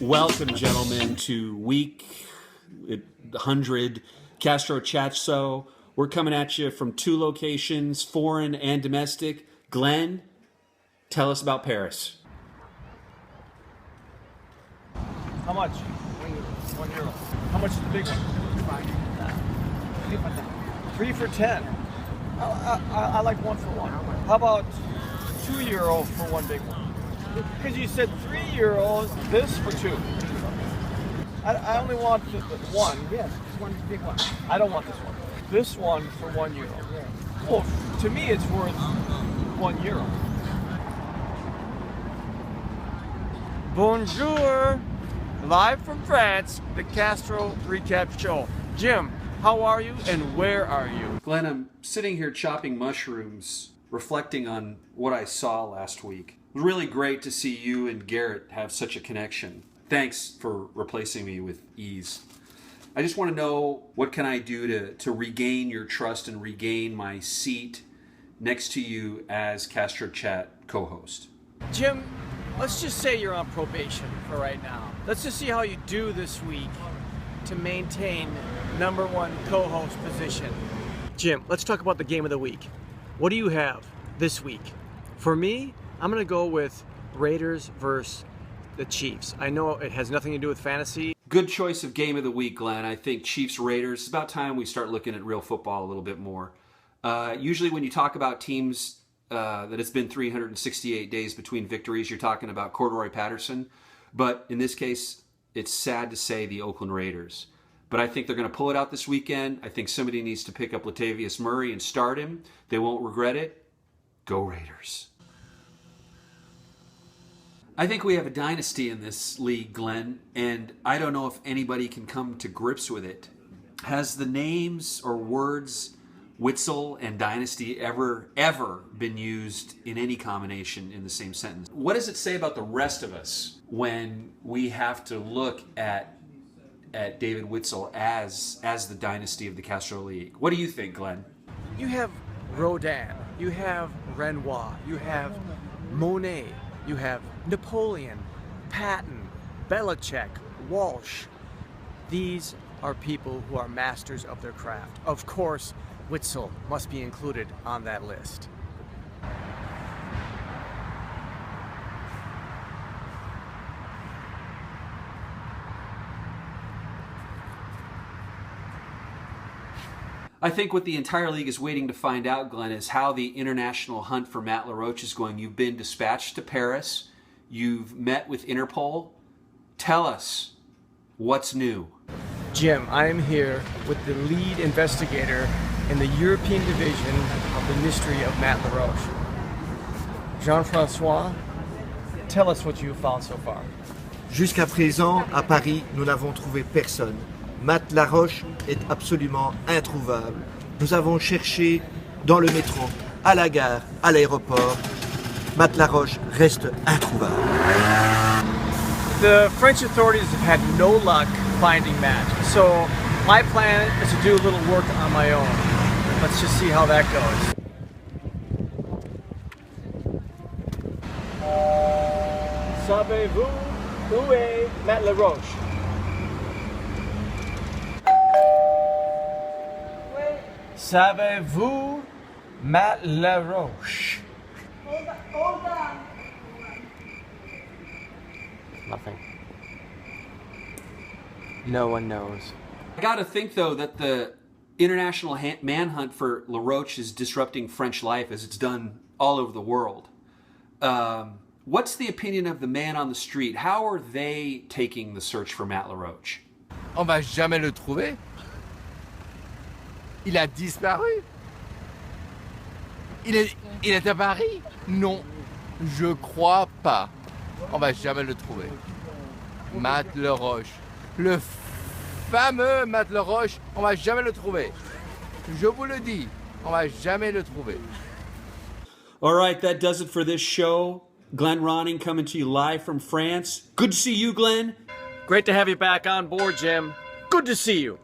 Welcome, gentlemen, to week 100 Castro Chat Show. We're coming at you from two locations, foreign and domestic. Glenn, tell us about Paris. How much? €1. How much is the big one? 3 for 10. I like 1 for 1. How about €2 for one big one? Because you said €3, this for 2. I only want the one. Yes, just one big one. I don't want this one. This one for €1. Well, to me, it's worth €1. Bonjour, live from France, the Castro Recap Show. Jim, how are you and where are you? Glenn, I'm sitting here chopping mushrooms, reflecting on what I saw last week. It was really great to see you and Garrett have such a connection. Thanks for replacing me with ease. I just want to know, what can I do to regain your trust and regain my seat next to you as Castro Chat co-host? Jim, let's just say you're on probation for right now. Let's just see how you do this week to maintain #1 co-host position. Jim, let's talk about the game of the week. What do you have this week? For me, I'm going to go with Raiders versus the Chiefs. I know it has nothing to do with fantasy. Good choice of game of the week, Glenn. I think Chiefs-Raiders, it's about time we start looking at real football a little bit more. Usually when you talk about teams that it's been 368 days between victories, you're talking about Corduroy Patterson. But in this case, it's sad to say the Oakland Raiders. But I think they're going to pull it out this weekend. I think somebody needs to pick up Latavius Murray and start him. They won't regret it. Go Raiders. I think we have a dynasty in this league, Glenn, and I don't know if anybody can come to grips with it. Has the names or words Witzel and dynasty ever been used in any combination in the same sentence? What does it say about the rest of us when we have to look at David Witzel as the dynasty of the Castro League? What do you think, Glenn? You have Rodin, you have Renoir, you have Monet, you have Napoleon, Patton, Belichick, Walsh. These are people who are masters of their craft. Of course, Witzel must be included on that list. I think what the entire league is waiting to find out, Glenn, is how the international hunt for Matt LaRoche is going. You've been dispatched to Paris. You've met with Interpol. Tell us, what's new? Jim, I am here with the lead investigator in the European division of the mystery of Matt LaRoche. Jean-François, tell us what you found so far. Jusqu'à présent, à Paris, nous n'avons trouvé personne. Matt LaRoche est absolument introuvable. Nous avons cherché dans le métro, à la gare, à l'aéroport. Matt LaRoche reste introuvable. The French authorities have had no luck finding Matt, so my plan is to do a little work on my own. Let's just see how that goes. Savez-vous où est Matt LaRoche? Savez-vous Matt LaRoche? Hold on. Nothing. No one knows. I got to think, though, that the international manhunt for LaRoche is disrupting French life as it's done all over the world. What's the opinion of the man on the street? How are they taking the search for Matt LaRoche? On va jamais le trouver. Il a disparu. Il est à Paris? Non, je crois pas. On va jamais le trouver. Matt LaRoche. Le fameux Matt LaRoche, on va jamais le trouver. Je vous le dis, on va jamais le trouver. All right, that does it for this show. Glenn Ronning coming to you live from France. Good to see you, Glenn. Great to have you back on board, Jim. Good to see you.